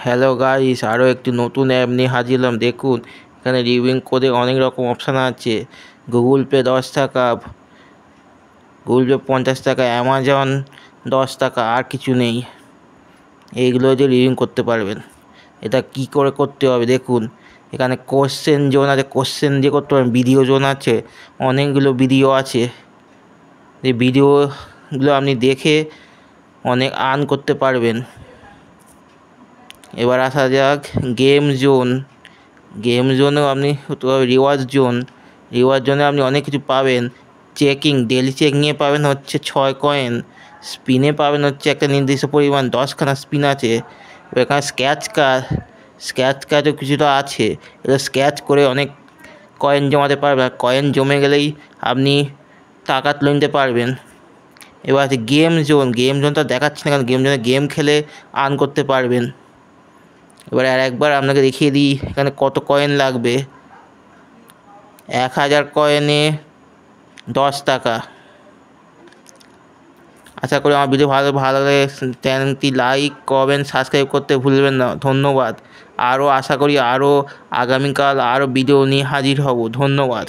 Hello guys, আরও একটি নতুন অ্যাপ নিয়ে হাজির হলাম। দেখুন, এখানে রিভিউ কোডে অনেক রকম অপশান আছে। গুগল পে 10 টাকা, গুগল পে 50 টাকা, অ্যামাজন 10 টাকা, আর কিছু নেই। এইগুলো যে রিভিউ করতে পারবেন। এটা কি করে করতে হবে দেখুন, এখানে কোশ্চেন জোন আছে, কোশ্চেন দিয়ে করতে পারবেন। ভিডিও জোন আছে, অনেকগুলো ভিডিও আছে। এই ভিডিওগুলো আপনি দেখে অনেক আর্ন করতে পারবেন। এবার আসা যাক গেম জোন। গেম জোনেও আপনি রিওয়ার্ড জোনে আপনি অনেক কিছু পাবেন। ডেলি চেকিংয়ে পাবেন হচ্ছে 6 কয়েন, স্পিনে পাবেন হচ্ছে একটা নির্দিষ্ট পরিমাণ 10খানা স্পিন আছে। এখানে স্ক্র্যাচ কার্ডও কিছুটা আছে। এটা স্ক্র্যাচ করে অনেক কয়েন জমাতে পারবেন। কয়েন জমে গেলেই আপনি টাকা তুলে নিতে পারবেন। এবার আছে গেম জোনটা দেখাচ্ছি না, কারণ গেম জোনে গেম খেলে আর্ন করতে পারবেন। এবার একবার আপনাকে দেখিয়ে দিই এখানে কত কয়েন লাগবে। 1000 কয়েনে 10 টাকা। আশা করি আমার ভিডিও ভালো লাগে চ্যানেলটি লাইক কমেন্ট সাবস্ক্রাইব করতে ভুলবেন না। ধন্যবাদ। আশা করি আগামীকাল আরও ভিডিও নিয়ে হাজির হব। ধন্যবাদ।